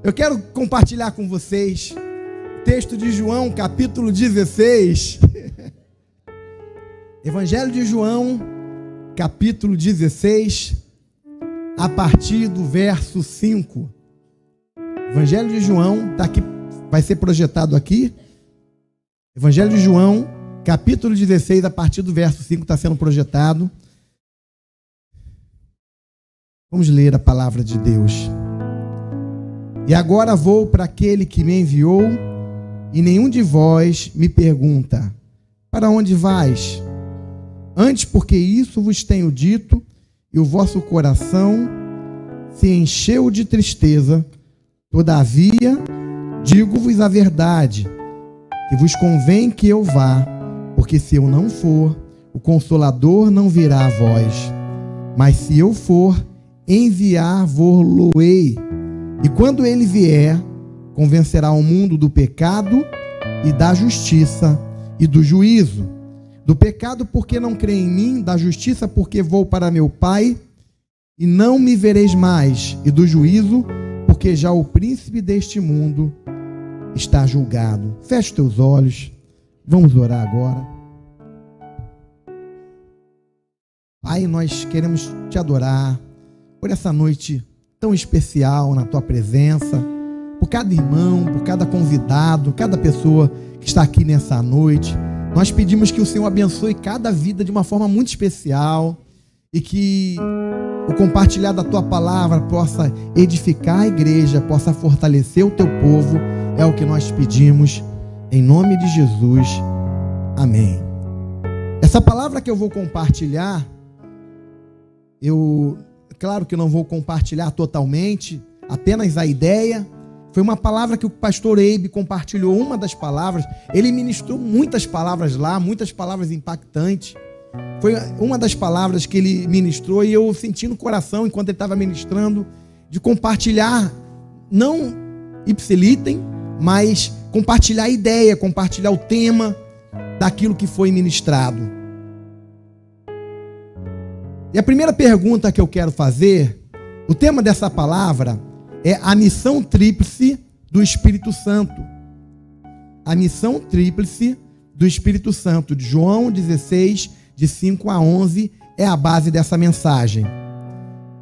Eu quero compartilhar com vocês o texto de João, capítulo 16. Evangelho de João, capítulo 16, a partir do verso 5. Evangelho de João, está aqui, vai ser projetado aqui. Evangelho de João, capítulo 16, a partir do verso 5, está sendo projetado. Vamos ler a palavra de Deus. E agora vou para aquele que me enviou, e nenhum de vós me pergunta: para onde vais? Antes, porque isso vos tenho dito, e o vosso coração se encheu de tristeza. Todavia, digo-vos a verdade, que vos convém que eu vá, porque se eu não for, o Consolador não virá a vós. Mas se eu for, enviar-vos-lo-ei. E quando ele vier, convencerá o mundo do pecado e da justiça e do juízo. Do pecado, porque não crê em mim; da justiça, porque vou para meu Pai e não me vereis mais; e do juízo, porque já o príncipe deste mundo está julgado. Feche teus olhos, vamos orar agora. Pai, nós queremos te adorar por essa noite tão especial na tua presença, por cada irmão, por cada convidado, cada pessoa que está aqui nessa noite. Nós pedimos que o Senhor abençoe cada vida de uma forma muito especial e que o compartilhar da tua palavra possa edificar a igreja, possa fortalecer o teu povo. É o que nós pedimos em nome de Jesus. Amém. Essa palavra que eu vou compartilhar, claro que não vou compartilhar totalmente, apenas a ideia. Foi uma palavra que o pastor Eibe compartilhou, uma das palavras. Ele ministrou muitas palavras lá, muitas palavras impactantes. Foi uma das palavras que ele ministrou e eu senti no coração, enquanto ele estava ministrando, de compartilhar, não ipsilitem, mas compartilhar a ideia, compartilhar o tema daquilo que foi ministrado. E a primeira pergunta que eu quero fazer, o tema dessa palavra é a missão tríplice do Espírito Santo. A missão tríplice do Espírito Santo, de João 16, de 5 a 11, é a base dessa mensagem.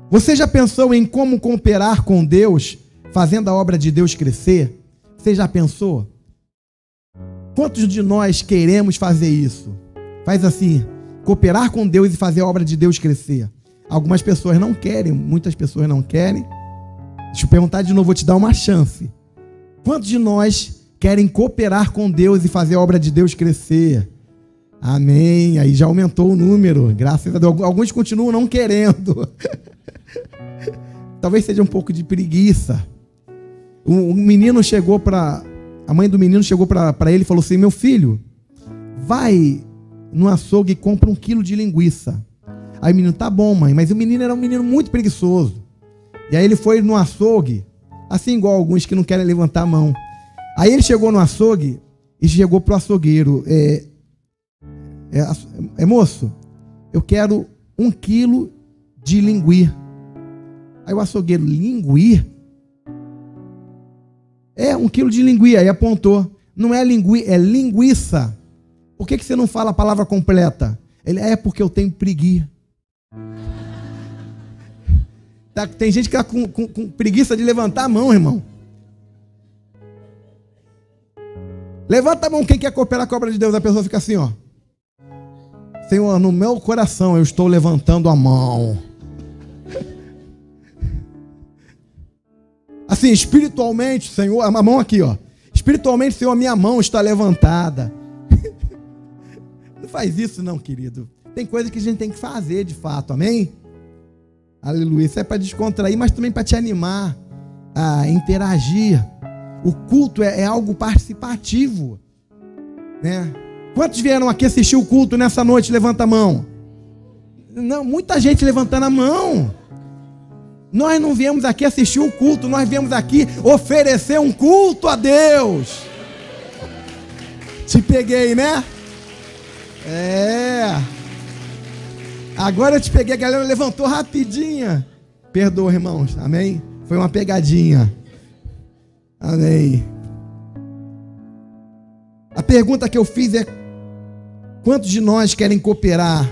Você já pensou em como cooperar com Deus, fazendo a obra de Deus crescer? Você já pensou? Quantos de nós queremos fazer isso? Faz assim: cooperar com Deus e fazer a obra de Deus crescer. Algumas pessoas não querem, muitas pessoas não querem. Deixa eu perguntar de novo, vou te dar uma chance. Quantos de nós querem cooperar com Deus e fazer a obra de Deus crescer? Amém. Aí já aumentou o número, graças a Deus. Alguns continuam não querendo. Talvez seja um pouco de preguiça. O menino chegou para... A mãe do menino chegou para ele e falou assim: meu filho, vai no açougue e compra 1 quilo de linguiça. Aí o menino: tá bom, mãe. Mas o menino era um menino muito preguiçoso. E aí ele foi no açougue, assim igual alguns que não querem levantar a mão. Aí ele chegou no açougue e chegou pro açougueiro: moço, eu quero 1 quilo de linguir. Aí o açougueiro: linguir? 1 quilo de linguir. Aí apontou: não é linguir, é linguiça. Por que você não fala a palavra completa? Ele: porque eu tenho preguiça. Tem gente que está com preguiça de levantar a mão, irmão. Levanta a mão quem quer cooperar com a obra de Deus. A pessoa fica assim, ó: Senhor, no meu coração eu estou levantando a mão. Assim, espiritualmente, Senhor, a mão aqui, ó. Espiritualmente, Senhor, a minha mão está levantada. Não faz isso não, querido. Tem coisa que a gente tem que fazer de fato, amém? Aleluia. Isso é para descontrair, mas também para te animar a interagir. O culto é algo participativo, né? Quantos vieram aqui assistir o culto nessa noite? Levanta a mão. Não, muita gente levantando a mão. Nós não viemos aqui assistir o culto, nós viemos aqui oferecer um culto a Deus. Te peguei, né? Agora eu te peguei, a galera levantou rapidinha. Perdoa, irmãos, amém? Foi uma pegadinha. Amém. A pergunta que eu fiz é: quantos de nós querem cooperar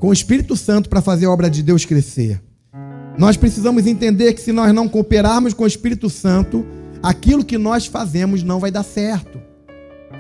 com o Espírito Santo para fazer a obra de Deus crescer? Nós precisamos entender que se nós não cooperarmos com o Espírito Santo, aquilo que nós fazemos não vai dar certo.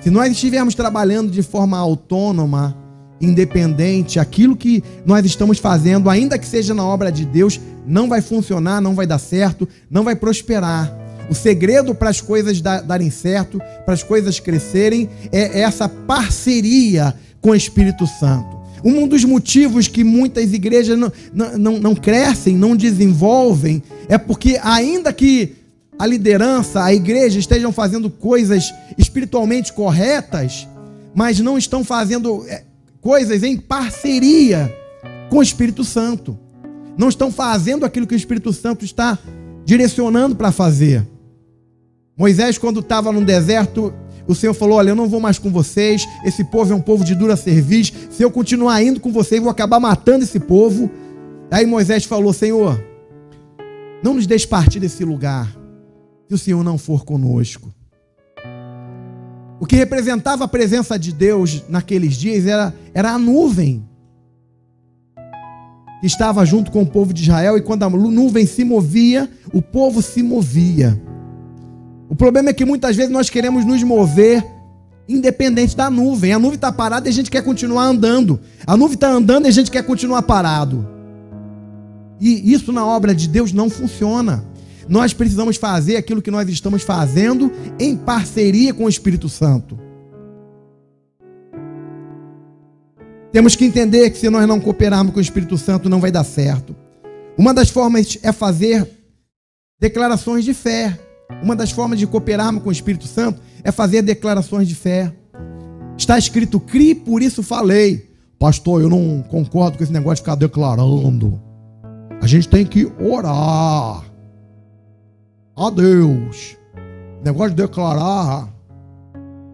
Se nós estivermos trabalhando de forma autônoma, independente, aquilo que nós estamos fazendo, ainda que seja na obra de Deus, não vai funcionar, não vai dar certo, não vai prosperar. O segredo para as coisas darem certo, para as coisas crescerem, é essa parceria com o Espírito Santo. Um dos motivos que muitas igrejas não crescem, não desenvolvem, é porque ainda que a liderança, a igreja estejam fazendo coisas espiritualmente corretas, mas não estão fazendo coisas em parceria com o Espírito Santo. Não estão fazendo aquilo que o Espírito Santo está direcionando para fazer. Moisés, quando estava no deserto, o Senhor falou: olha, eu não vou mais com vocês, esse povo é um povo de dura cerviz, se eu continuar indo com vocês, vou acabar matando esse povo. Aí Moisés falou: Senhor, não nos deixe partir desse lugar, se o Senhor não for conosco. O que representava a presença de Deus naqueles dias era a nuvem que estava junto com o povo de Israel, e quando a nuvem se movia, o povo se movia. O problema é que muitas vezes nós queremos nos mover independente da nuvem. A nuvem está parada e a gente quer continuar andando. A nuvem está andando e a gente quer continuar parado. E isso na obra de Deus não funciona. Nós precisamos fazer aquilo que nós estamos fazendo em parceria com o Espírito Santo. Temos que entender que se nós não cooperarmos com o Espírito Santo, não vai dar certo. Uma das formas é fazer declarações de fé. Uma das formas de cooperarmos com o Espírito Santo é fazer declarações de fé. Está escrito: crie, por isso falei. Pastor, eu não concordo com esse negócio de ficar declarando. A gente tem que orar a Deus. Negócio de declarar.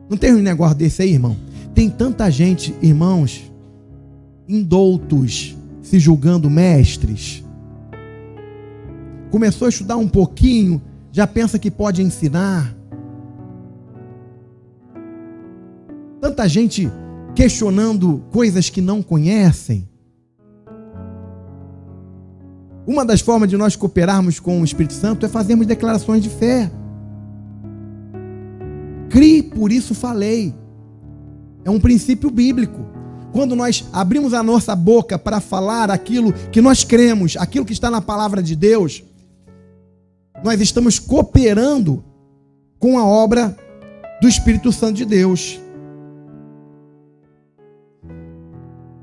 Não tem um negócio desse aí, irmão? Tem tanta gente, irmãos, indoutos, se julgando mestres. Começou a estudar um pouquinho, já pensa que pode ensinar. Tanta gente questionando coisas que não conhecem. Uma das formas de nós cooperarmos com o Espírito Santo é fazermos declarações de fé. Crie, por isso falei. É um princípio bíblico. Quando nós abrimos a nossa boca para falar aquilo que nós cremos, aquilo que está na palavra de Deus, nós estamos cooperando com a obra do Espírito Santo de Deus.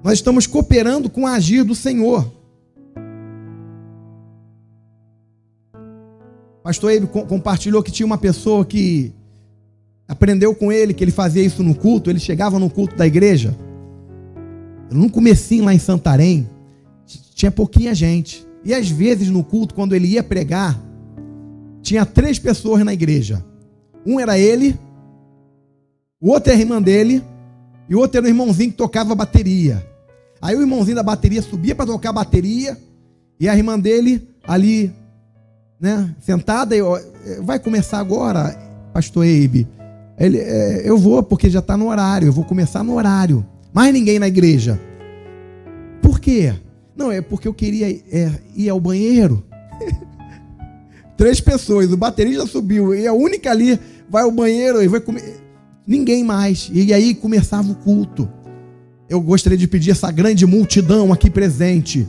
Nós estamos cooperando com o agir do Senhor. Pastor Eibe compartilhou que tinha uma pessoa que aprendeu com ele, que ele fazia isso no culto. Ele chegava no culto da igreja, no comecinho lá em Santarém, tinha pouquinha gente. E às vezes no culto, quando ele ia pregar, tinha 3 pessoas na igreja. Um era ele, o outro era a irmã dele, e o outro era o irmãozinho que tocava bateria. Aí o irmãozinho da bateria subia para tocar bateria, e a irmã dele ali, né, sentada, vai começar agora, pastor Eibe. Eu vou, porque já está no horário, eu vou começar no horário. Mais ninguém na igreja. Por quê? Não, é porque eu queria ir ao banheiro. 3 pessoas, o baterista subiu, e a única ali vai ao banheiro e vai comer. Ninguém mais. E aí começava o culto. Eu gostaria de pedir essa grande multidão aqui presente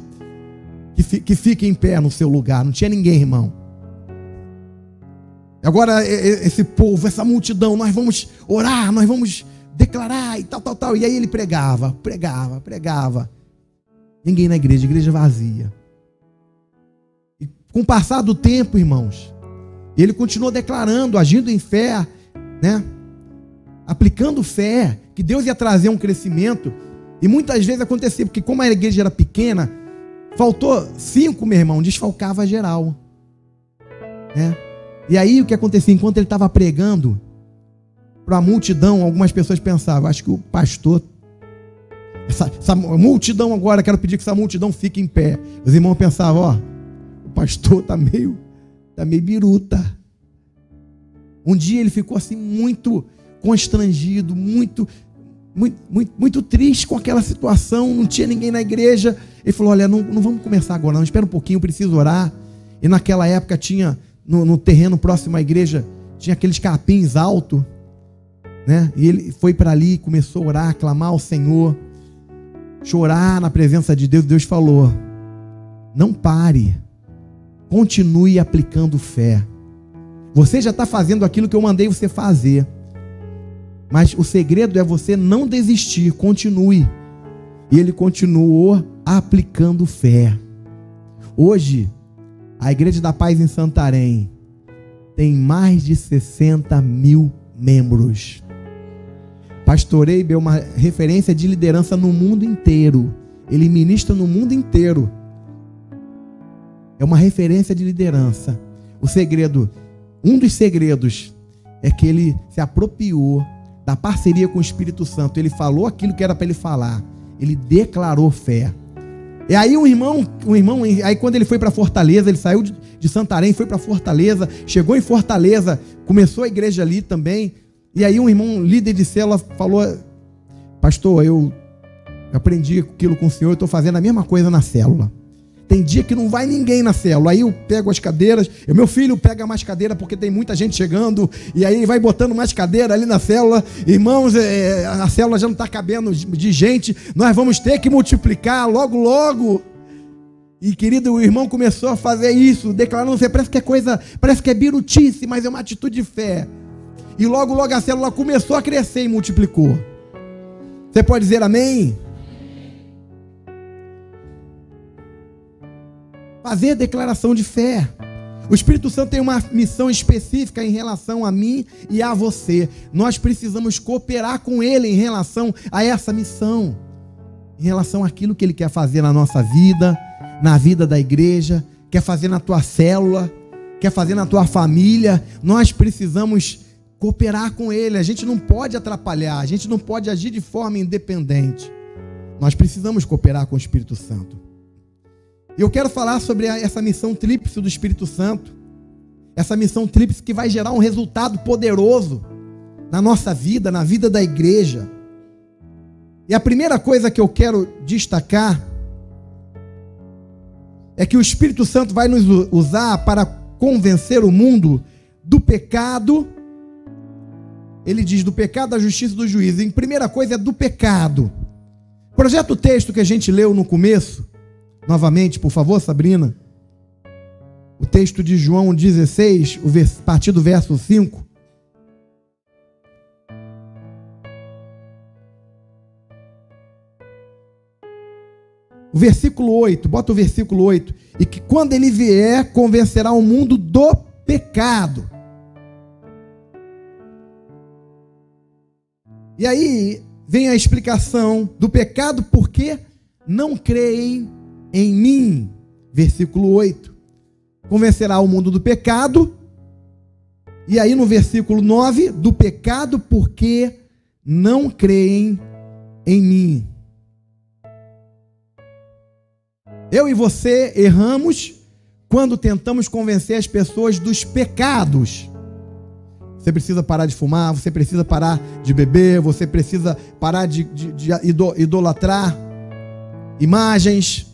que fique em pé no seu lugar. Não tinha ninguém, irmão. Agora esse povo, essa multidão, nós vamos orar, nós vamos declarar e tal. E aí ele pregava. Ninguém na igreja, igreja vazia. E com o passar do tempo, irmãos, ele continuou declarando, agindo em fé, né? Aplicando fé, que Deus ia trazer um crescimento. E muitas vezes acontecia, porque como a igreja era pequena, faltou 5, meu irmão, desfalcava geral, né? E aí o que acontecia? Enquanto ele estava pregando para a multidão, algumas pessoas pensavam: acho que o pastor, essa multidão agora, quero pedir que essa multidão fique em pé. Os irmãos pensavam: ó, o pastor está tá meio biruta. Um dia ele ficou assim muito constrangido, muito triste com aquela situação, não tinha ninguém na igreja. Ele falou: olha, não vamos começar agora não, espera um pouquinho, eu preciso orar. E naquela época tinha, no terreno próximo à igreja, tinha aqueles capins altos, né? E ele foi para ali, começou a orar, clamar ao Senhor, chorar na presença de Deus. Deus falou: não pare, continue aplicando fé. Você já está fazendo aquilo que eu mandei você fazer, mas o segredo é você não desistir, continue. E ele continuou aplicando fé. Hoje, a Igreja da Paz em Santarém tem mais de 60 mil membros. Pastor Eibe é uma referência de liderança no mundo inteiro. Ele ministra no mundo inteiro. É uma referência de liderança. O segredo, um dos segredos, é que ele se apropriou da parceria com o Espírito Santo. Ele falou aquilo que era para ele falar. Ele declarou fé. E aí aí quando ele foi para Fortaleza, ele saiu de Santarém, foi para Fortaleza, chegou em Fortaleza, começou a igreja ali também. E aí um irmão líder de célula falou: pastor, eu aprendi aquilo com o senhor, eu estou fazendo a mesma coisa na célula. Tem dia que não vai ninguém na célula. Aí eu pego as cadeiras, meu filho pega mais cadeira porque tem muita gente chegando, e aí vai botando mais cadeira ali na célula. Irmãos, a célula já não está cabendo de gente, nós vamos ter que multiplicar logo, logo. E querido, o irmão começou a fazer isso, declarando fé. Parece que é birutice, mas é uma atitude de fé. E logo, logo a célula começou a crescer e multiplicou. Você pode dizer amém? Fazer declaração de fé. O Espírito Santo tem uma missão específica em relação a mim e a você. Nós precisamos cooperar com Ele em relação a essa missão, em relação àquilo que Ele quer fazer na nossa vida, na vida da igreja, quer fazer na tua célula, quer fazer na tua família. Nós precisamos cooperar com Ele. A gente não pode atrapalhar, a gente não pode agir de forma independente. Nós precisamos cooperar com o Espírito Santo. E eu quero falar sobre essa missão tríplice do Espírito Santo. Essa missão tríplice que vai gerar um resultado poderoso na nossa vida, na vida da igreja. E a primeira coisa que eu quero destacar é que o Espírito Santo vai nos usar para convencer o mundo do pecado. Ele diz do pecado, da justiça e do juízo. E a primeira coisa é do pecado. Projeta o texto que a gente leu no começo. Novamente, por favor, Sabrina. O texto de João 16, a partir do verso 5. O versículo 8, bota o versículo 8. E que quando ele vier, convencerá o mundo do pecado. E aí vem a explicação do pecado, porque não creem em mim. Versículo 8. Convencerá o mundo do pecado. E aí no versículo 9, do pecado porque não creem em mim. Eu e você erramos quando tentamos convencer as pessoas dos pecados. Você precisa parar de fumar, você precisa parar de beber, você precisa parar de idolatrar imagens.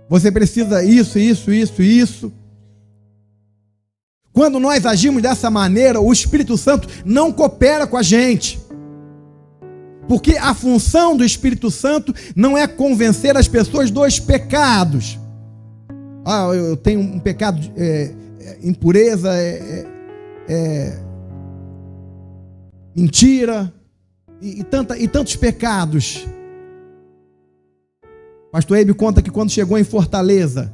Você precisa isso. Quando nós agimos dessa maneira, o Espírito Santo não coopera com a gente. Porque a função do Espírito Santo não é convencer as pessoas dos pecados. Ah, eu tenho um pecado, impureza, mentira e tantos pecados. Pastor Eibe conta que quando chegou em Fortaleza,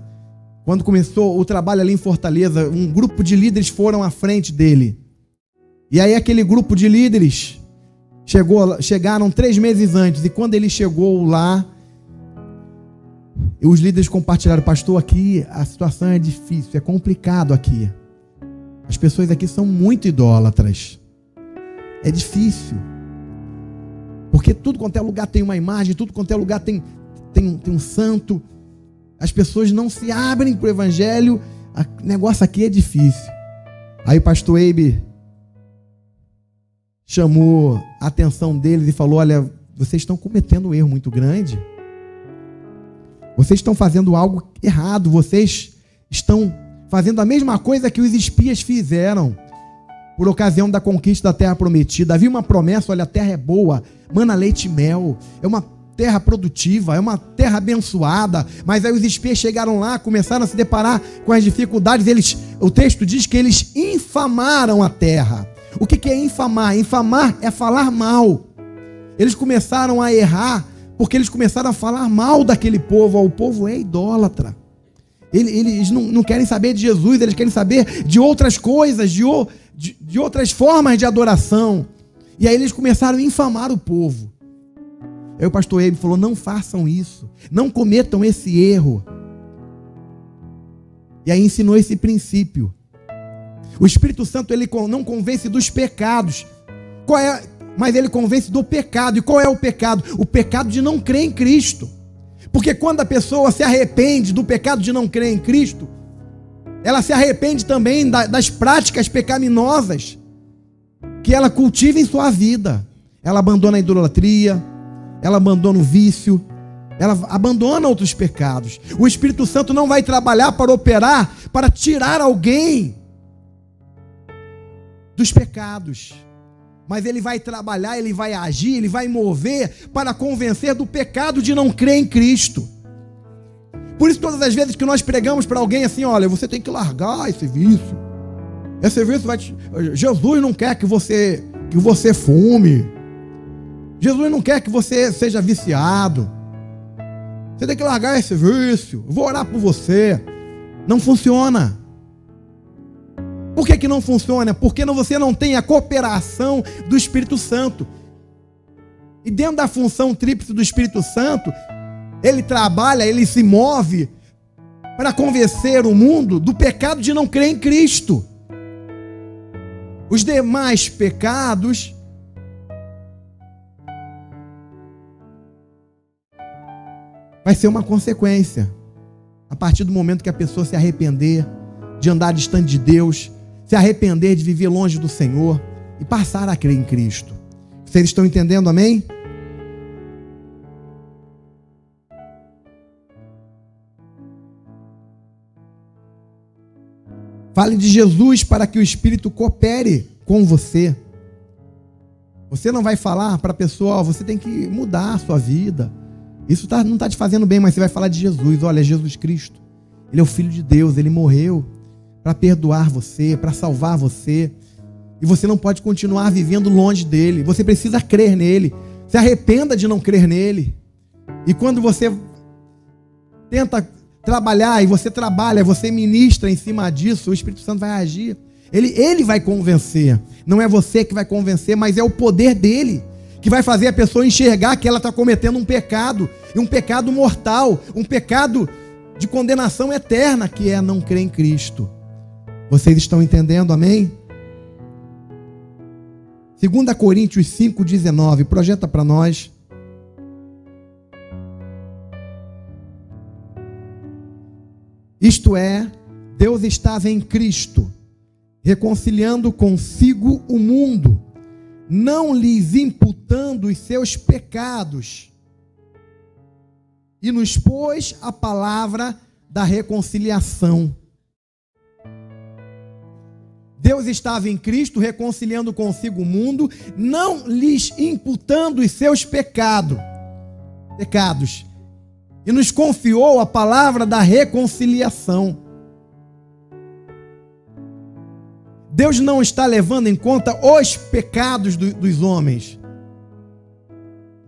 quando começou o trabalho ali em Fortaleza, um grupo de líderes foram à frente dele. E aí aquele grupo de líderes chegaram 3 meses antes, e quando ele chegou lá, os líderes compartilharam: pastor, aqui a situação é difícil, é complicado aqui. As pessoas aqui são muito idólatras. É difícil. Porque tudo quanto é lugar tem uma imagem, tudo quanto é lugar tem um santo. As pessoas não se abrem para o evangelho, O negócio aqui é difícil. Aí o pastor Eibe chamou a atenção deles e falou: olha, vocês estão cometendo um erro muito grande. Vocês estão fazendo algo errado. Vocês estão fazendo a mesma coisa que os espias fizeram por ocasião da conquista da terra prometida. Havia uma promessa: olha, a terra é boa, mana leite e mel, é uma terra produtiva, é uma terra abençoada. Mas aí os espias chegaram lá, começaram a se deparar com as dificuldades. O texto diz que eles infamaram a terra. O que é infamar? Infamar é falar mal. Eles começaram a errar porque eles começaram a falar mal daquele povo. O povo é idólatra. Eles não querem saber de Jesus, eles querem saber de outras coisas, de outras formas de adoração. E aí eles começaram a infamar o povo. Aí o pastor Eibe falou: não façam isso, não cometam esse erro. E aí ensinou esse princípio. O Espírito Santo, ele não convence dos pecados, mas ele convence do pecado. E qual é o pecado? O pecado de não crer em Cristo. Porque quando a pessoa se arrepende do pecado de não crer em Cristo, ela se arrepende também das práticas pecaminosas que ela cultiva em sua vida. Ela abandona a idolatria, ela abandona o vício, ela abandona outros pecados. O Espírito Santo não vai trabalhar para operar, para tirar alguém dos pecados, mas ele vai trabalhar, ele vai agir, ele vai mover para convencer do pecado de não crer em Cristo. Por isso, todas as vezes que nós pregamos para alguém assim: olha, você tem que largar esse vício. Esse vício vai te... Jesus não quer que você fume. Jesus não quer que você seja viciado. Você tem que largar esse vício. Eu vou orar por você. Não funciona. Por que não funciona? Porque você não tem a cooperação do Espírito Santo. E dentro da função tríplice do Espírito Santo, ele trabalha, ele se move para convencer o mundo do pecado de não crer em Cristo. Os demais pecados vai ser uma consequência a partir do momento que a pessoa se arrepender de andar distante de Deus, se arrepender de viver longe do Senhor e passar a crer em Cristo. Vocês estão entendendo, amém? Fale de Jesus para que o Espírito coopere com você. Você não vai falar para a pessoa: ó, você tem que mudar a sua vida. Isso não está te fazendo bem, mas você vai falar de Jesus. Olha, Jesus Cristo, Ele é o Filho de Deus, Ele morreu para perdoar você, para salvar você. E você não pode continuar vivendo longe dele. Você precisa crer nele. Se arrependa de não crer nele. E quando você tenta trabalhar, e você trabalha, você ministra em cima disso, o Espírito Santo vai agir. Ele vai convencer. Não é você que vai convencer, mas é o poder dele que vai fazer a pessoa enxergar que ela está cometendo um pecado, e um pecado mortal, um pecado de condenação eterna, que é não crer em Cristo. Vocês estão entendendo, amém? 2 Coríntios 5,19, projeta para nós. Isto é, Deus estava em Cristo, reconciliando consigo o mundo, não lhes imputando os seus pecados, e nos pôs a palavra da reconciliação. Deus estava em Cristo, reconciliando consigo o mundo, não lhes imputando os seus pecados, e nos confiou a palavra da reconciliação. Deus não está levando em conta os pecados dos homens.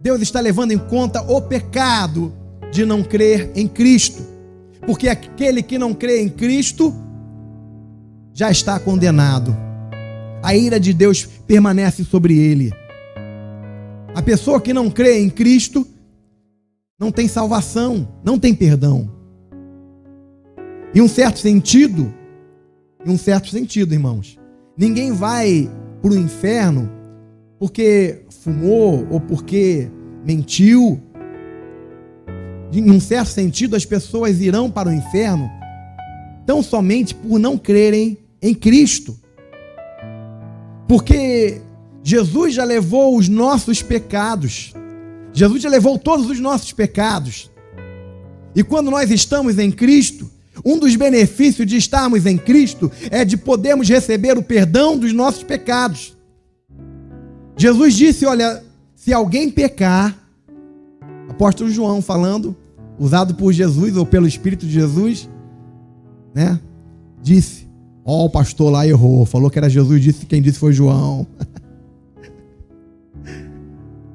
Deus está levando em conta o pecado de não crer em Cristo. Porque aquele que não crê em Cristo já está condenado. A ira de Deus permanece sobre ele. A pessoa que não crê em Cristo não tem salvação, não tem perdão. Em um certo sentido, irmãos, ninguém vai para o inferno porque fumou ou porque mentiu. Em um certo sentido, as pessoas irão para o inferno tão somente por não crerem em Cristo. Porque Jesus já levou os nossos pecados. Jesus já levou todos os nossos pecados. E quando nós estamos em Cristo, um dos benefícios de estarmos em Cristo é de podermos receber o perdão dos nossos pecados. Jesus disse, olha, se alguém pecar, apóstolo João falando, usado por Jesus ou pelo Espírito de Jesus, né? Disse, o pastor lá errou, falou que era Jesus, disse, quem disse foi João.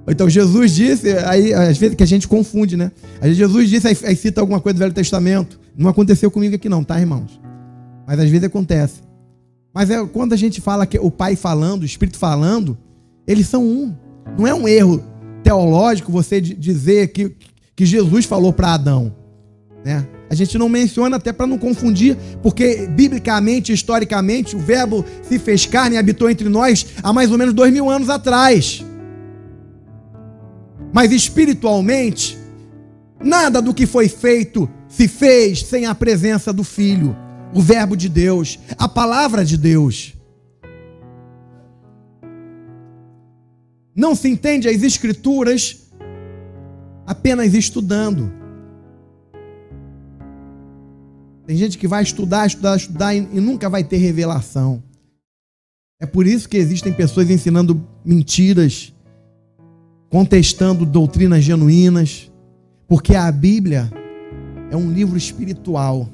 Então Jesus disse, aí às vezes que a gente confunde, né? Aí Jesus disse, aí cita alguma coisa do Velho Testamento. Não aconteceu comigo aqui não, tá, irmãos? Mas às vezes acontece. Mas quando a gente fala que o Pai falando, o Espírito falando, eles são um. Não é um erro teológico você dizer que Jesus falou para Adão, né? A gente não menciona até para não confundir, porque biblicamente, historicamente, o verbo se fez carne e habitou entre nós há mais ou menos 2000 anos atrás. Mas espiritualmente, nada do que foi feito se fez sem a presença do Filho, o verbo de Deus, a palavra de Deus. Não se entende as Escrituras apenas estudando. Tem gente que vai estudar e nunca vai ter revelação. É por isso que existem pessoas ensinando mentiras, contestando doutrinas genuínas, porque a Bíblia é um livro espiritual.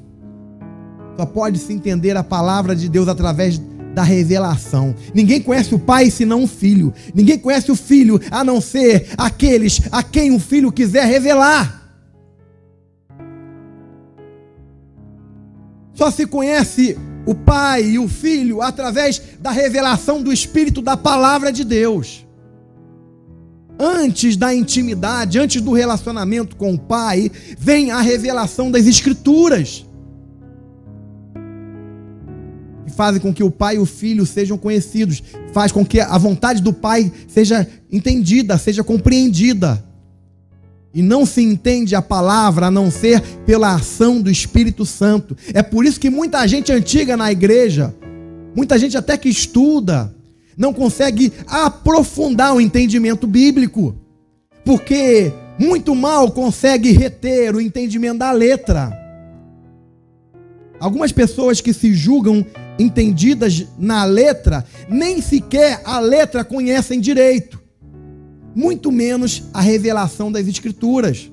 Só pode se entender a palavra de Deus através da revelação. Ninguém conhece o Pai senão o Filho. Ninguém conhece o Filho a não ser aqueles a quem o Filho quiser revelar. Só se conhece o Pai e o Filho através da revelação do Espírito da palavra de Deus. Antes da intimidade, antes do relacionamento com o Pai, vem a revelação das Escrituras, que fazem com que o Pai e o Filho sejam conhecidos, faz com que a vontade do Pai seja entendida, seja compreendida. E não se entende a palavra a não ser pela ação do Espírito Santo. É por isso que muita gente antiga na igreja, muita gente até que estuda, não consegue aprofundar o entendimento bíblico, porque muito mal consegue reter o entendimento da letra. Algumas pessoas que se julgam entendidas na letra, nem sequer a letra conhecem direito, muito menos a revelação das Escrituras.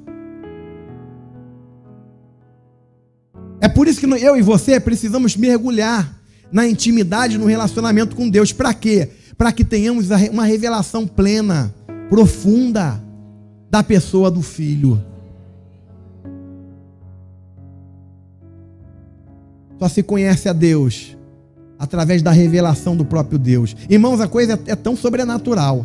É por isso que eu e você precisamos mergulhar na intimidade, no relacionamento com Deus. Para quê? Para que tenhamos uma revelação plena, profunda da pessoa do Filho. Só se conhece a Deus através da revelação do próprio Deus. Irmãos, a coisa é tão sobrenatural.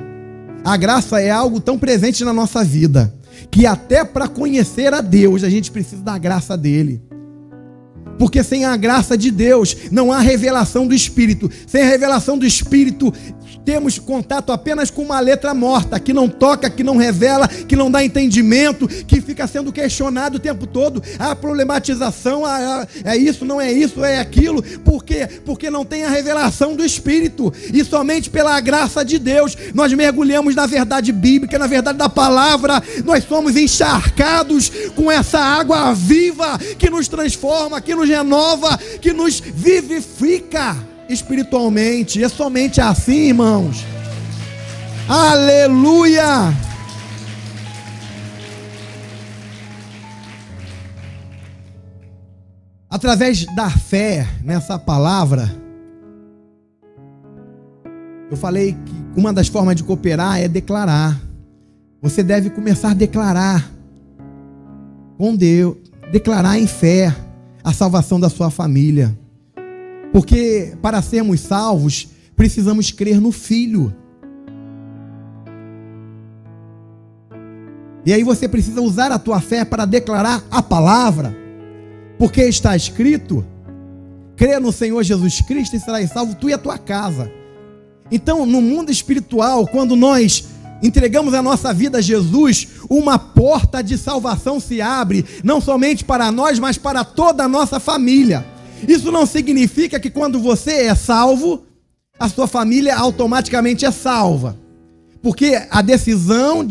A graça é algo tão presente na nossa vida, que até para conhecer a Deus, a gente precisa da graça dele. Porque sem a graça de Deus, não há revelação do Espírito. Sem a revelação do Espírito, temos contato apenas com uma letra morta, que não toca, que não revela, que não dá entendimento, que fica sendo questionado o tempo todo. A problematização, é isso, não é isso, é aquilo. Por quê? Porque não tem a revelação do Espírito. E somente pela graça de Deus, nós mergulhamos na verdade bíblica, na verdade da palavra. Nós somos encharcados com essa água viva que nos transforma, que nos renova, que nos vivifica espiritualmente. É somente assim, irmãos. Aleluia! Através da fé nessa palavra, eu falei que uma das formas de cooperar é declarar. Você deve começar a declarar com Deus, declarar em fé a salvação da sua família. Porque para sermos salvos, precisamos crer no Filho. E aí você precisa usar a tua fé para declarar a palavra. Porque está escrito: crê no Senhor Jesus Cristo e serás salvo tu e a tua casa. Então, no mundo espiritual, quando nós entregamos a nossa vida a Jesus, uma porta de salvação se abre, não somente para nós, mas para toda a nossa família. Isso não significa que quando você é salvo, a sua família automaticamente é salva. Porque a decisão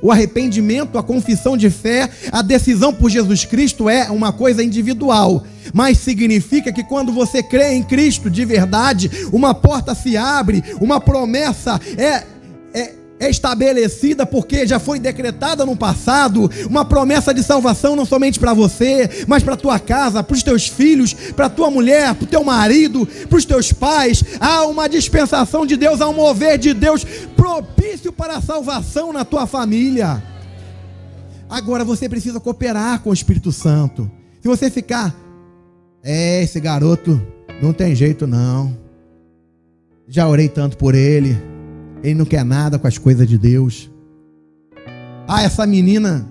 o arrependimento, a confissão de fé, a decisão por Jesus Cristo é uma coisa individual. Mas significa que quando você crê em Cristo de verdade, uma porta se abre, uma promessa é estabelecida porque já foi decretada no passado, uma promessa de salvação não somente para você, mas para tua casa, para os teus filhos, para tua mulher, para o teu marido, para os teus pais. Há uma dispensação de Deus, há um mover de Deus propício para a salvação na tua família. Agora você precisa cooperar com o Espírito Santo. Se você ficar, esse garoto não tem jeito não, já orei tanto por ele, ele não quer nada com as coisas de Deus. Essa menina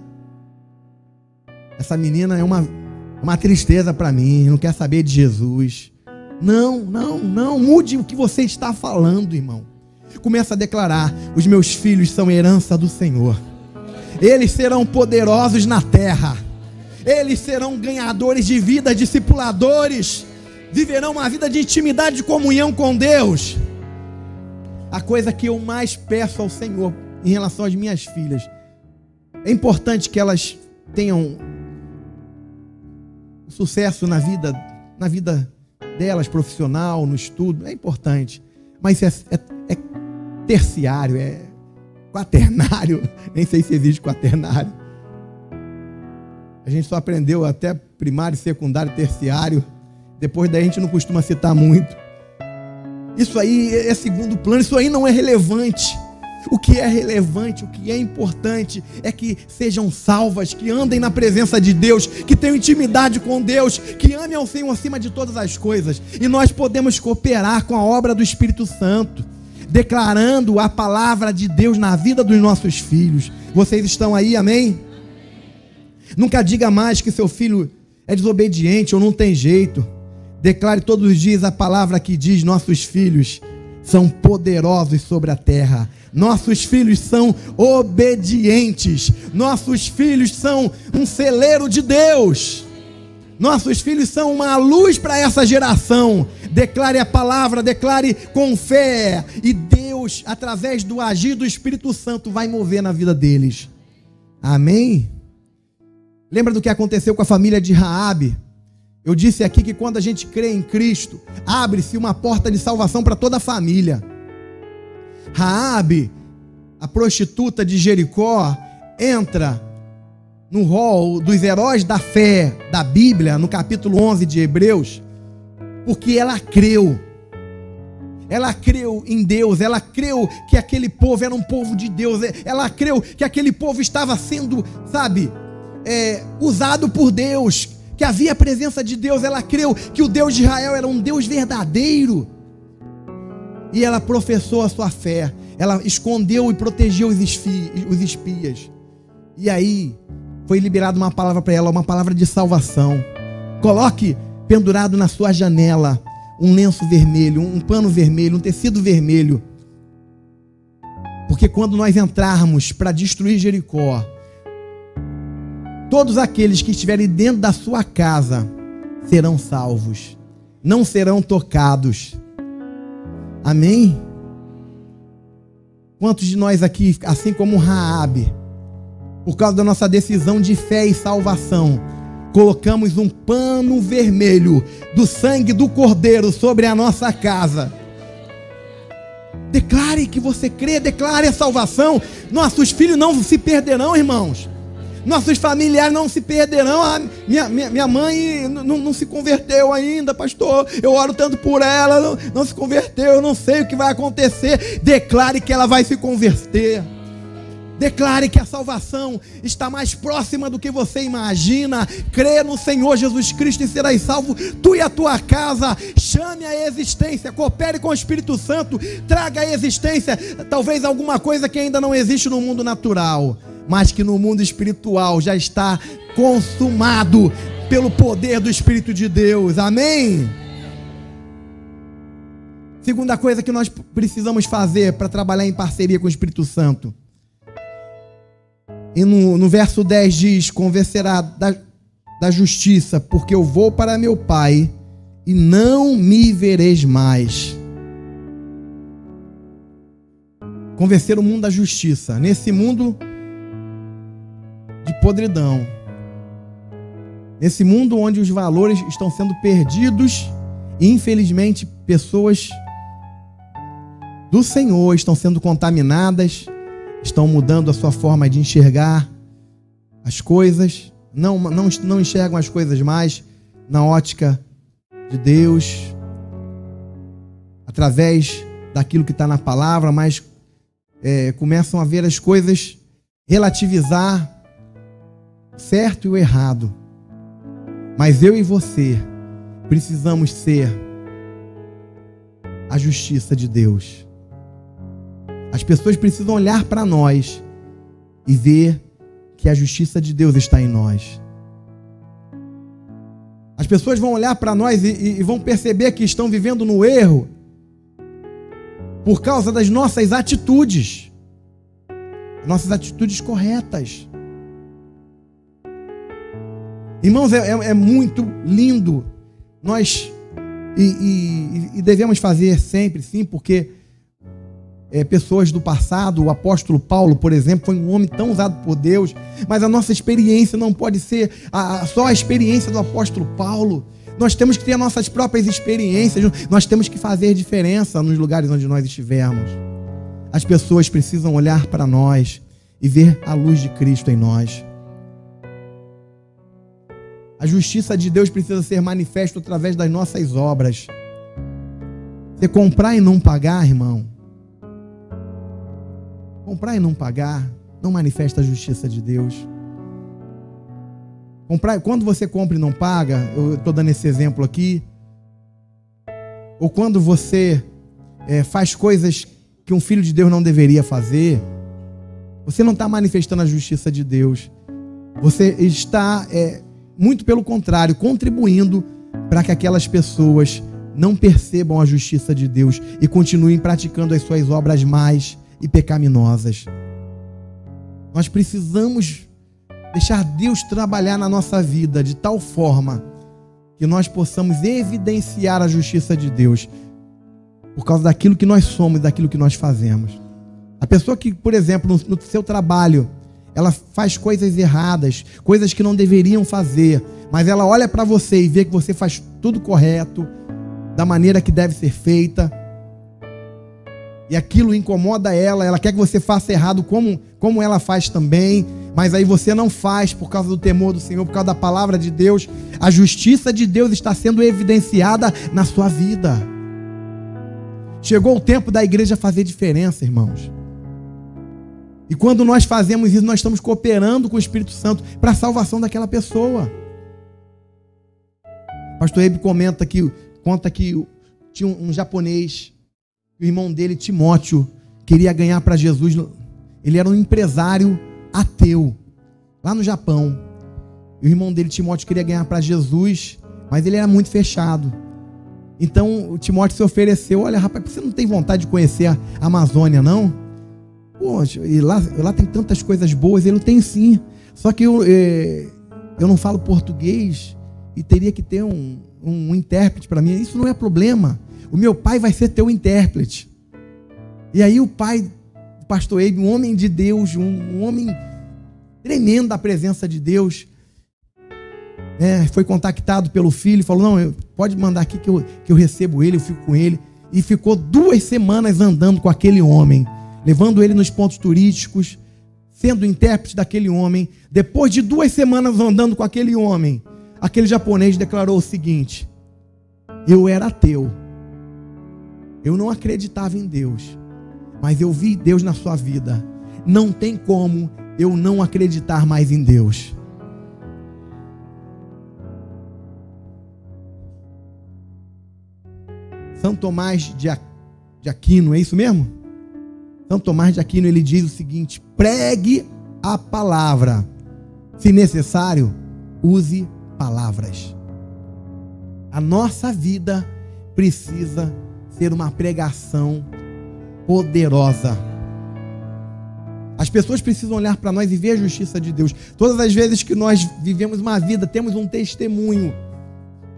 é uma tristeza para mim, não quer saber de Jesus. Não, mude o que você está falando, irmão. Começa a declarar: os meus filhos são herança do Senhor. Eles serão poderosos na terra. Eles serão ganhadores de vida, discipuladores. Viverão uma vida de intimidade, de comunhão com Deus. A coisa que eu mais peço ao Senhor em relação às minhas filhas, é importante que elas tenham sucesso na vida delas, profissional, no estudo, é importante. Mas é terciário, é quaternário, nem sei se existe quaternário. A gente só aprendeu até primário, secundário, terciário. Depois daí a gente não costuma citar muito. Isso aí é segundo plano, isso aí não é relevante. O que é relevante, o que é importante é que sejam salvas, que andem na presença de Deus, que tenham intimidade com Deus, que amem ao Senhor acima de todas as coisas. E nós podemos cooperar com a obra do Espírito Santo, declarando a palavra de Deus na vida dos nossos filhos. Vocês estão aí, amém? Nunca diga mais que seu filho é desobediente ou não tem jeito. Declare todos os dias a palavra que diz: nossos filhos são poderosos sobre a terra. Nossos filhos são obedientes. Nossos filhos são um celeiro de Deus. Nossos filhos são uma luz para essa geração. Declare a palavra, declare com fé. E Deus, através do agir do Espírito Santo, vai mover na vida deles. Amém? Lembra do que aconteceu com a família de Raabe? Eu disse aqui que quando a gente crê em Cristo, abre-se uma porta de salvação para toda a família. Raabe, a prostituta de Jericó, entra no rol dos heróis da fé da Bíblia, no capítulo 11 de Hebreus, porque ela creu. Ela creu em Deus, ela creu que aquele povo era um povo de Deus, ela creu que aquele povo estava sendo, usado por Deus, que havia a presença de Deus. Ela creu que o Deus de Israel era um Deus verdadeiro. E ela professou a sua fé. Ela escondeu e protegeu os espias. E aí foi liberada uma palavra para ela, uma palavra de salvação. Coloque pendurado na sua janela um lenço vermelho, um pano vermelho, um tecido vermelho. Porque quando nós entrarmos para destruir Jericó, todos aqueles que estiverem dentro da sua casa serão salvos, não serão tocados. Amém? Quantos de nós aqui, assim como Raabe, por causa da nossa decisão de fé e salvação, colocamos um pano vermelho do sangue do Cordeiro sobre a nossa casa? Declare que você crê, declare a salvação. Nossos filhos não se perderão, irmãos. Nossos familiares não se perderão. Minha mãe não se converteu ainda, pastor. Eu oro tanto por ela, não se converteu. Eu não sei o que vai acontecer. Declare que ela vai se converter. Declare que a salvação está mais próxima do que você imagina. Crê no Senhor Jesus Cristo e serás salvo, tu e a tua casa. Chame a existência, coopere com o Espírito Santo, traga a existência talvez alguma coisa que ainda não existe no mundo natural, mas que no mundo espiritual já está consumado pelo poder do Espírito de Deus. Amém? Segunda coisa que nós precisamos fazer para trabalhar em parceria com o Espírito Santo. E no verso 10 diz: convencerá da justiça, porque eu vou para meu Pai e não me vereis mais. Convencer o mundo da justiça. Nesse mundo de podridão, nesse mundo onde os valores estão sendo perdidos e, infelizmente, pessoas do Senhor estão sendo contaminadas, estão mudando a sua forma de enxergar as coisas, não enxergam as coisas mais na ótica de Deus, através daquilo que está na palavra, mas começam a ver as coisas, relativizar certo e o errado. Mas eu e você precisamos ser a justiça de Deus. As pessoas precisam olhar para nós e ver que a justiça de Deus está em nós. As pessoas vão olhar para nós e vão perceber que estão vivendo no erro por causa das nossas atitudes corretas. Irmãos, é muito lindo nós e devemos fazer sempre, sim, porque pessoas do passado, o apóstolo Paulo, por exemplo, foi um homem tão usado por Deus, mas a nossa experiência não pode ser só a experiência do apóstolo Paulo. Nós temos que ter nossas próprias experiências, nós temos que fazer diferença nos lugares onde nós estivermos. As pessoas precisam olhar para nós e ver a luz de Cristo em nós. A justiça de Deus precisa ser manifesta através das nossas obras. Você comprar e não pagar, irmão, comprar e não pagar não manifesta a justiça de Deus. Quando você compra e não paga, eu estou dando esse exemplo aqui, ou quando você faz coisas que um filho de Deus não deveria fazer, você não está manifestando a justiça de Deus. Você está, muito pelo contrário, contribuindo para que aquelas pessoas não percebam a justiça de Deus e continuem praticando as suas obras más e pecaminosas. Nós precisamos deixar Deus trabalhar na nossa vida de tal forma que nós possamos evidenciar a justiça de Deus por causa daquilo que nós somos e daquilo que nós fazemos. A pessoa que, por exemplo, no seu trabalho, ela faz coisas erradas, coisas que não deveriam fazer, mas ela olha para você e vê que você faz tudo correto, da maneira que deve ser feita, e aquilo incomoda ela quer que você faça errado como ela faz também, mas aí você não faz por causa do temor do Senhor, por causa da palavra de Deus. A justiça de Deus está sendo evidenciada na sua vida. Chegou o tempo da igreja fazer diferença, irmãos. E quando nós fazemos isso, nós estamos cooperando com o Espírito Santo para a salvação daquela pessoa. O pastor Ebe conta que tinha um japonês, o irmão dele, Timóteo, queria ganhar para Jesus. Ele era um empresário ateu, lá no Japão. E o irmão dele, Timóteo, queria ganhar para Jesus, mas ele era muito fechado. Então o Timóteo se ofereceu: olha, rapaz, você não tem vontade de conhecer a Amazônia, não? Poxa, e lá tem tantas coisas boas. Ele tem sim, só que eu não falo português e teria que ter um intérprete para mim. Isso não é problema, o meu pai vai ser teu intérprete. E aí o pai do pastor Ebe, um homem de Deus, um homem tremendo da presença de Deus, foi contactado pelo filho e falou: não, pode mandar aqui que eu recebo ele, eu fico com ele. E ficou 2 semanas andando com aquele homem, levando ele nos pontos turísticos, sendo intérprete daquele homem. Depois de 2 semanas andando com aquele homem, aquele japonês declarou o seguinte: eu era ateu, eu não acreditava em Deus, mas eu vi Deus na sua vida. Não tem como eu não acreditar mais em Deus. São Tomás de Aquino, é isso mesmo? São Tomás de Aquino, ele diz o seguinte: pregue a palavra, se necessário, use palavras. A nossa vida precisa ser uma pregação poderosa. As pessoas precisam olhar para nós e ver a justiça de Deus. Todas as vezes que nós vivemos uma vida, temos um testemunho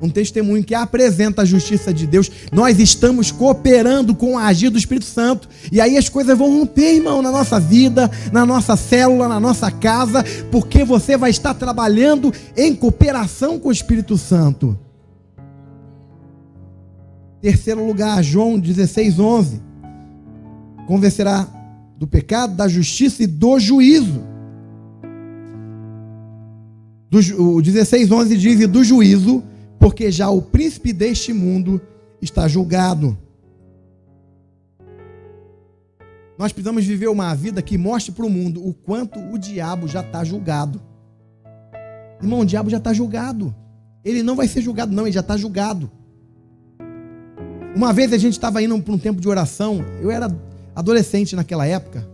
um testemunho que apresenta a justiça de Deus. Nós estamos cooperando com o agir do Espírito Santo. E aí as coisas vão romper, irmão, na nossa vida, na nossa célula, na nossa casa, porque você vai estar trabalhando em cooperação com o Espírito Santo. Terceiro lugar, João 16:11. Convencerá do pecado, da justiça e do juízo. O 16:11 diz: e do juízo, porque já o príncipe deste mundo está julgado. Nós precisamos viver uma vida que mostre para o mundo o quanto o diabo já está julgado. Irmão, o diabo já está julgado. Ele não vai ser julgado, não, ele já está julgado. Uma vez a gente estava indo para um tempo de oração. Eu era adolescente naquela época.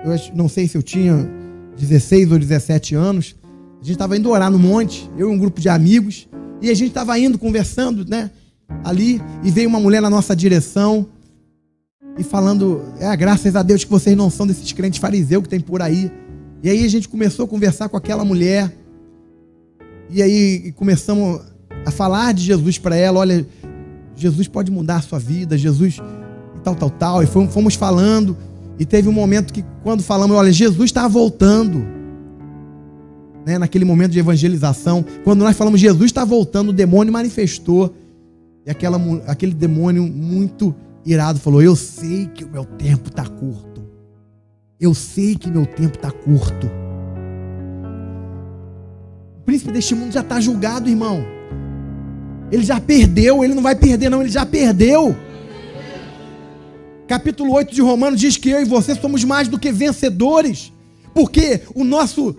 Eu não sei se eu tinha 16 ou 17 anos. A gente estava indo orar no monte, eu e um grupo de amigos. E a gente estava indo, conversando, né, ali, e veio uma mulher na nossa direção, e falando, graças a Deus que vocês não são desses crentes fariseus que tem por aí. E aí a gente começou a conversar com aquela mulher, e aí começamos a falar de Jesus para ela. Olha, Jesus pode mudar a sua vida, Jesus tal, e fomos falando, e teve um momento que quando falamos, olha, Jesus está voltando. Né, naquele momento de evangelização, quando nós falamos Jesus está voltando, o demônio manifestou, e aquele demônio muito irado falou: eu sei que o meu tempo está curto, eu sei que meu tempo está curto. O príncipe deste mundo já está julgado, irmão. Ele já perdeu, ele não vai perder não, ele já perdeu. Capítulo 8 de Romanos diz que eu e você somos mais do que vencedores, porque o nosso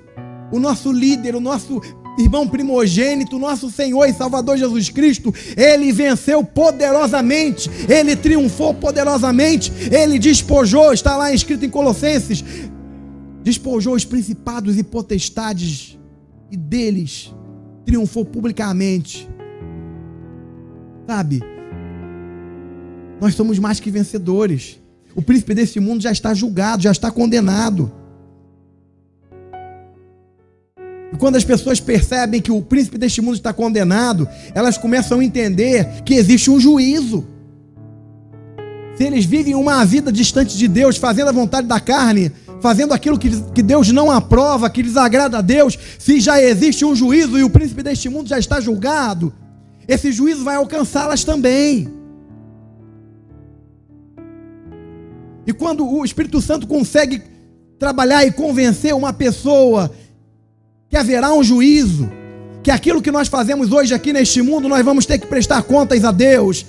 líder, o nosso irmão primogênito, o nosso Senhor e Salvador Jesus Cristo, ele venceu poderosamente, ele triunfou poderosamente, ele despojou, está lá escrito em Colossenses, despojou os principados e potestades, e deles triunfou publicamente. Sabe, nós somos mais que vencedores. O príncipe desse mundo já está julgado, já está condenado. E quando as pessoas percebem que o príncipe deste mundo está condenado, elas começam a entender que existe um juízo. Se eles vivem uma vida distante de Deus, fazendo a vontade da carne, fazendo aquilo que Deus não aprova, que desagrada a Deus, se já existe um juízo e o príncipe deste mundo já está julgado, esse juízo vai alcançá-las também. E quando o Espírito Santo consegue trabalhar e convencer uma pessoa que haverá um juízo, que aquilo que nós fazemos hoje aqui neste mundo, nós vamos ter que prestar contas a Deus,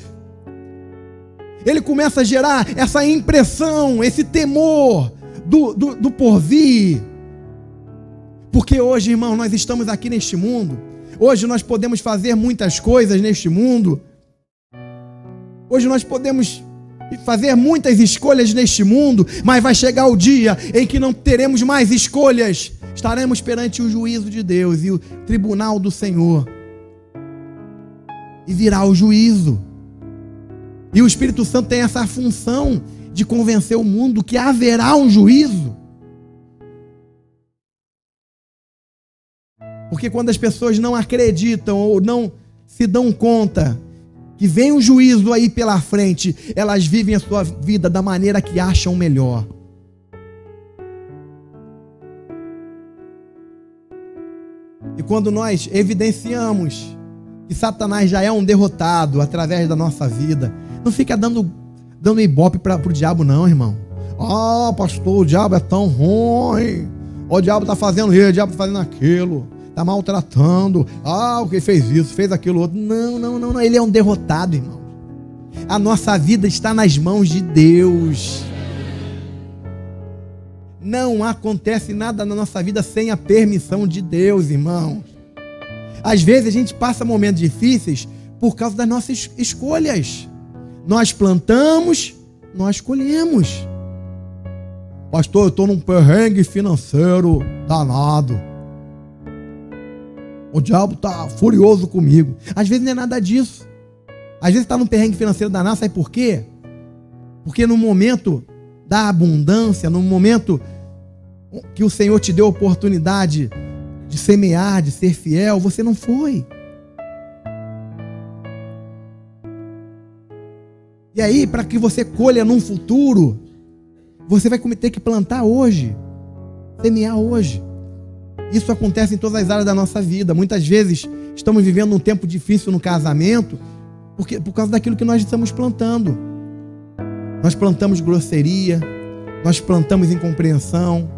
ele começa a gerar essa impressão, esse temor do porvir. Porque hoje, irmão, nós estamos aqui neste mundo, hoje nós podemos fazer muitas coisas neste mundo, hoje nós podemos fazer muitas escolhas neste mundo, mas vai chegar o dia em que não teremos mais escolhas. Estaremos perante o juízo de Deus e o tribunal do Senhor, e virá o juízo. E o Espírito Santo tem essa função de convencer o mundo que haverá um juízo. Porque quando as pessoas não acreditam ou não se dão conta que vem um juízo aí pela frente, elas vivem a sua vida da maneira que acham melhor. E quando nós evidenciamos que Satanás já é um derrotado através da nossa vida, não fica dando ibope para o diabo não, irmão. Pastor, o diabo é tão ruim, o diabo está fazendo isso, o diabo está fazendo aquilo, está maltratando, o que fez isso, fez aquilo outro. Não, ele é um derrotado, irmão. A nossa vida está nas mãos de Deus. Não acontece nada na nossa vida sem a permissão de Deus, irmãos. Às vezes a gente passa momentos difíceis por causa das nossas escolhas. Nós plantamos, nós colhemos. Pastor, eu estou num perrengue financeiro danado. O diabo está furioso comigo. Às vezes não é nada disso. Às vezes está num perrengue financeiro danado, sabe por quê? Porque no momento da abundância, no momento que o Senhor te deu a oportunidade de semear, de ser fiel, você não foi. E aí, para que você colha num futuro, você vai ter que plantar hoje, semear hoje. Isso acontece em todas as áreas da nossa vida. Muitas vezes estamos vivendo um tempo difícil no casamento, por causa daquilo que nós estamos plantando. Nós plantamos grosseria, nós plantamos incompreensão,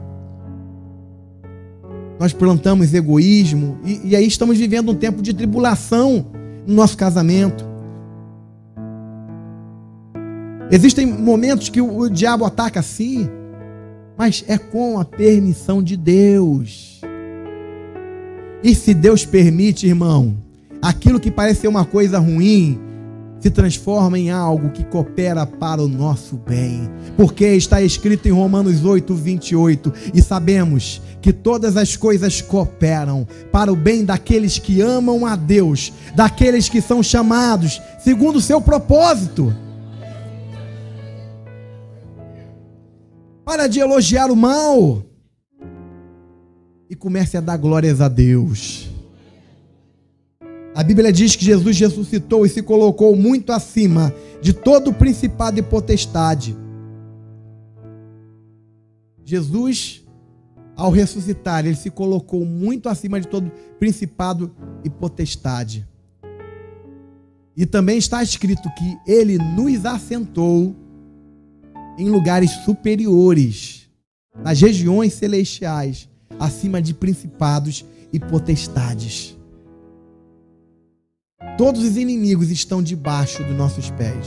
nós plantamos egoísmo, e aí estamos vivendo um tempo de tribulação no nosso casamento. Existem momentos que o diabo ataca sim, mas é com a permissão de Deus. E se Deus permite, irmão, aquilo que parece ser uma coisa ruim se transforma em algo que coopera para o nosso bem, porque está escrito em Romanos 8:28, e sabemos que todas as coisas cooperam para o bem daqueles que amam a Deus, daqueles que são chamados segundo o seu propósito. Para de elogiar o mal e comece a dar glórias a Deus. A Bíblia diz que Jesus ressuscitou e se colocou muito acima de todo principado e potestade. Jesus, ao ressuscitar, ele se colocou muito acima de todo principado e potestade. E também está escrito que ele nos assentou em lugares superiores, nas regiões celestiais, acima de principados e potestades. Todos os inimigos estão debaixo dos nossos pés.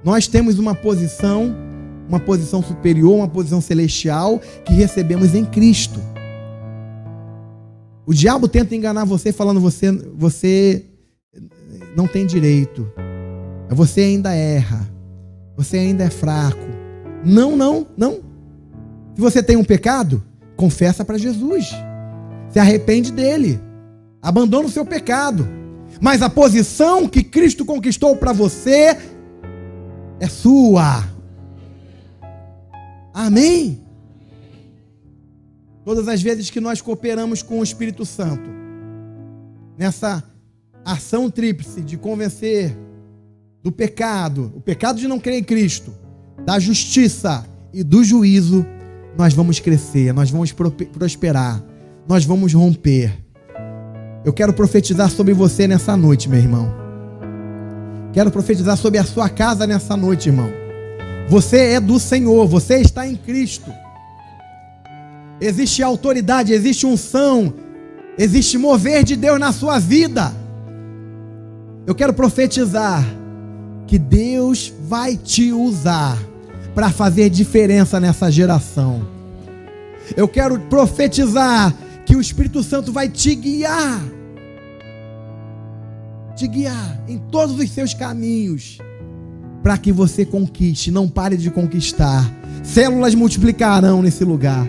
Nós temos uma posição superior, uma posição celestial que recebemos em Cristo. O diabo tenta enganar você falando você não tem direito, você ainda erra, você ainda é fraco. Não. Se você tem um pecado, confessa para Jesus, se arrepende dele, abandona o seu pecado, mas a posição que Cristo conquistou para você é sua. Amém? Todas as vezes que nós cooperamos com o Espírito Santo nessa ação tríplice de convencer do pecado, o pecado de não crer em Cristo, da justiça e do juízo, nós vamos crescer, nós vamos prosperar, nós vamos romper. Eu quero profetizar sobre você nessa noite, meu irmão. Quero profetizar sobre a sua casa nessa noite, irmão. Você é do Senhor, você está em Cristo. Existe autoridade, existe unção, existe mover de Deus na sua vida. Eu quero profetizar que Deus vai te usar para fazer diferença nessa geração. Eu quero profetizar que o Espírito Santo vai te guiar em todos os seus caminhos, para que você conquiste, não pare de conquistar. Células multiplicarão nesse lugar,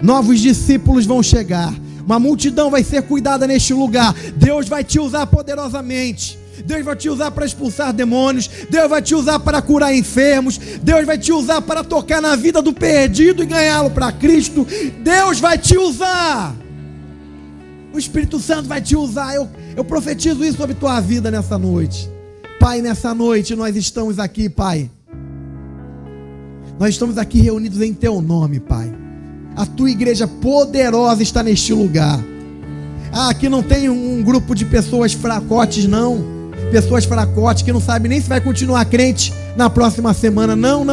novos discípulos vão chegar, uma multidão vai ser cuidada neste lugar. Deus vai te usar poderosamente. Deus vai te usar para expulsar demônios, Deus vai te usar para curar enfermos, Deus vai te usar para tocar na vida do perdido e ganhá-lo para Cristo. Deus vai te usar, o Espírito Santo vai te usar. Eu profetizo isso sobre tua vida nessa noite. Pai, nessa noite nós estamos aqui, Pai, nós estamos aqui reunidos em Teu nome, Pai. A Tua igreja poderosa está neste lugar. Aqui não tem um grupo de pessoas fracotes, não. Pessoas fracotes que não sabem nem se vai continuar crente na próxima semana. Não.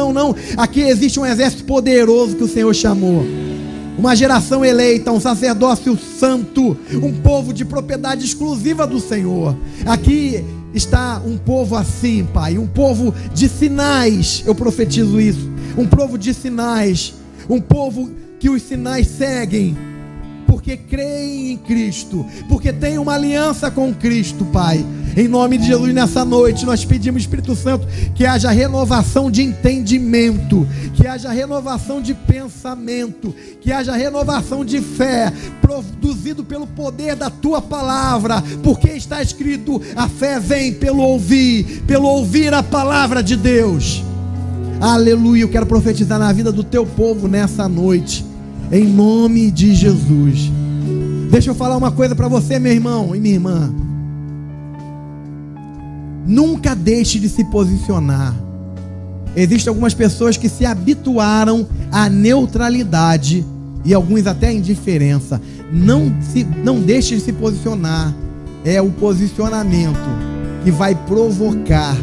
Aqui existe um exército poderoso que o Senhor chamou. Uma geração eleita, um sacerdócio santo, um povo de propriedade exclusiva do Senhor. Aqui está um povo assim, Pai, um povo de sinais. Eu profetizo isso. Um povo de sinais, um povo que os sinais seguem, porque creem em Cristo, porque tem uma aliança com Cristo, Pai. Em nome de Jesus, nessa noite nós pedimos, Espírito Santo, que haja renovação de entendimento, que haja renovação de pensamento, que haja renovação de fé, produzido pelo poder da Tua palavra, porque está escrito: a fé vem pelo ouvir a palavra de Deus. Aleluia. Eu quero profetizar na vida do Teu povo nessa noite, em nome de Jesus. Deixa eu falar uma coisa para você, meu irmão e minha irmã. Nunca deixe de se posicionar. Existem algumas pessoas que se habituaram à neutralidade e alguns até à indiferença. Não deixe de se posicionar. É o posicionamento que vai provocar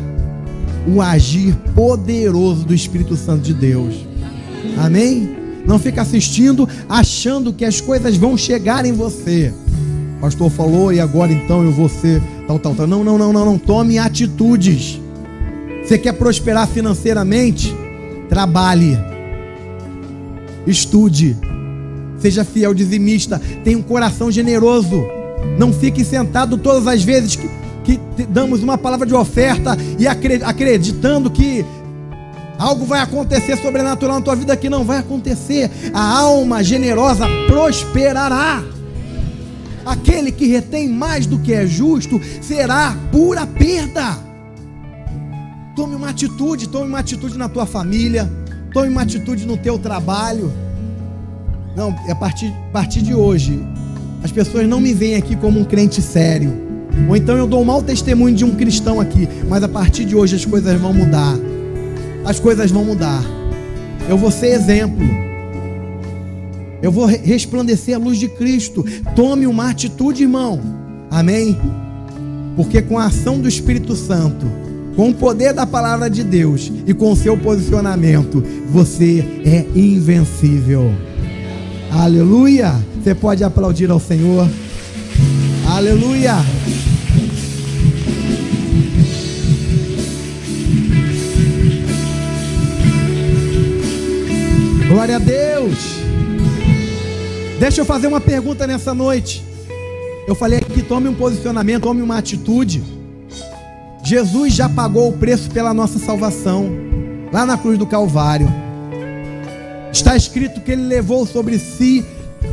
o agir poderoso do Espírito Santo de Deus. Amém? Não fica assistindo achando que as coisas vão chegar em você. O pastor falou e agora então eu vou ser tal. Não. Tome atitudes. Você quer prosperar financeiramente? Trabalhe. Estude. Seja fiel dizimista. Tenha um coração generoso. Não fique sentado todas as vezes que damos uma palavra de oferta e acreditando que algo vai acontecer sobrenatural na tua vida, que não vai acontecer. A alma generosa prosperará. Aquele que retém mais do que é justo será pura perda. Tome uma atitude na tua família, tome uma atitude no teu trabalho. Não, a partir de hoje, as pessoas não me veem aqui como um crente sério, ou então eu dou um mau testemunho de um cristão aqui, mas a partir de hoje as coisas vão mudar. As coisas vão mudar. Eu vou ser exemplo. Eu vou resplandecer a luz de Cristo. Tome uma atitude, irmão. Amém? Porque com a ação do Espírito Santo, com o poder da palavra de Deus e com o seu posicionamento, você é invencível. Aleluia. Você pode aplaudir ao Senhor. Aleluia. Glória a Deus. Deixa eu fazer uma pergunta nessa noite. Eu falei que tome um posicionamento, tome uma atitude. Jesus já pagou o preço pela nossa salvação, lá na cruz do Calvário. Está escrito que Ele levou sobre si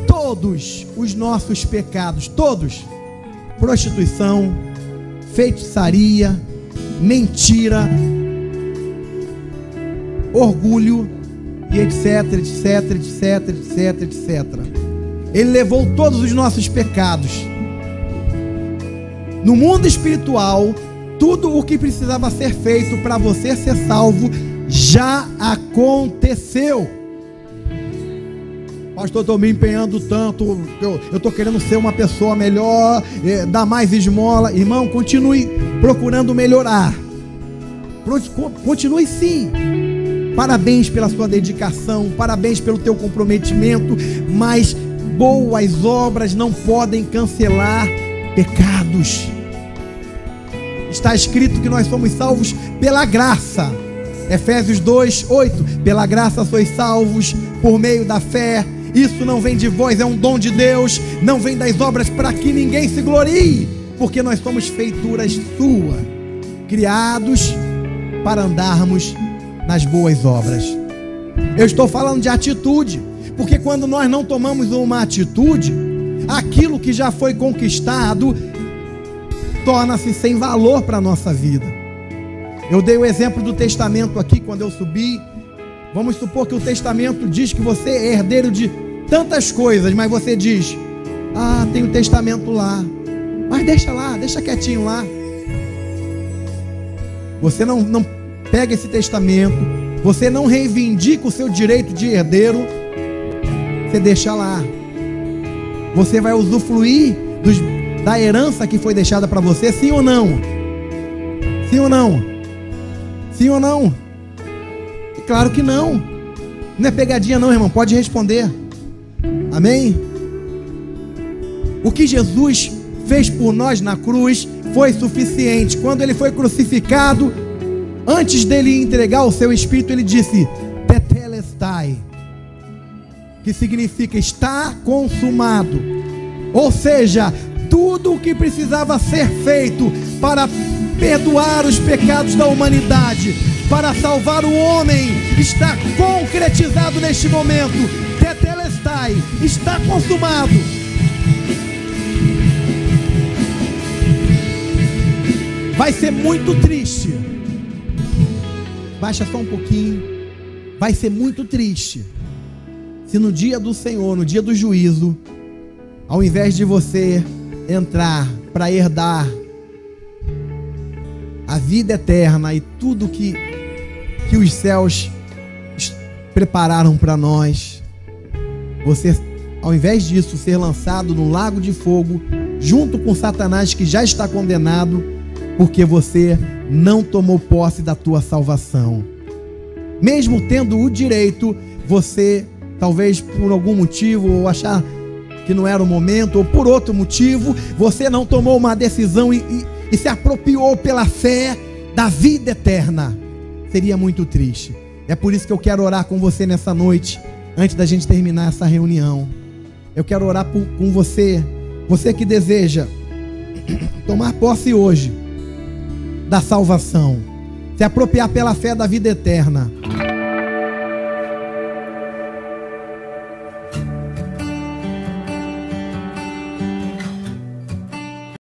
todos os nossos pecados, todos. Prostituição, feitiçaria, mentira, orgulho, e etc. Ele levou todos os nossos pecados. No mundo espiritual, tudo o que precisava ser feito para você ser salvo já aconteceu. Pastor, estou me empenhando tanto, eu estou querendo ser uma pessoa melhor, dar mais esmola. Irmão, continue procurando melhorar. Continue sim. Parabéns pela sua dedicação, parabéns pelo teu comprometimento, mas boas obras não podem cancelar pecados. Está escrito que nós somos salvos pela graça. Efésios 2:8. Pela graça sois salvos por meio da fé. Isso não vem de vós, é um dom de Deus. Não vem das obras para que ninguém se glorie, porque nós somos feituras suas, criados para andarmos nas boas obras. Eu estou falando de atitude, porque quando nós não tomamos uma atitude, aquilo que já foi conquistado torna-se sem valor para a nossa vida. Eu dei o exemplo do testamento aqui quando eu subi. Vamos supor que o testamento diz que você é herdeiro de tantas coisas, mas você diz: ah, tem o testamento lá, mas deixa lá, deixa quietinho lá. Você não pega esse testamento, você não reivindica o seu direito de herdeiro, você deixa lá. Você vai usufruir da herança que foi deixada para você, sim ou não? Sim ou não? Sim ou não? E claro que não. Não é pegadinha não, irmão, pode responder. Amém? O que Jesus fez por nós na cruz foi suficiente. Quando Ele foi crucificado, antes dele entregar o seu espírito, Ele disse: tetelestai, que significa está consumado. Ou seja, tudo o que precisava ser feito para perdoar os pecados da humanidade, para salvar o homem, está concretizado neste momento. Tetelestai, está consumado. Vai ser muito triste. Baixa só um pouquinho. Vai ser muito triste se no dia do Senhor, no dia do juízo, ao invés de você entrar para herdar a vida eterna e tudo que os céus prepararam para nós, você, ao invés disso, ser lançado no lago de fogo, junto com Satanás, que já está condenado, porque você não tomou posse da tua salvação. Mesmo tendo o direito, você, talvez por algum motivo, ou achar que não era o momento, ou por outro motivo, você não tomou uma decisão e se apropriou pela fé da vida eterna. Seria muito triste. É por isso que eu quero orar com você nessa noite, antes da gente terminar essa reunião. Eu quero orar com você, você que deseja tomar posse hoje da salvação, se apropriar pela fé da vida eterna.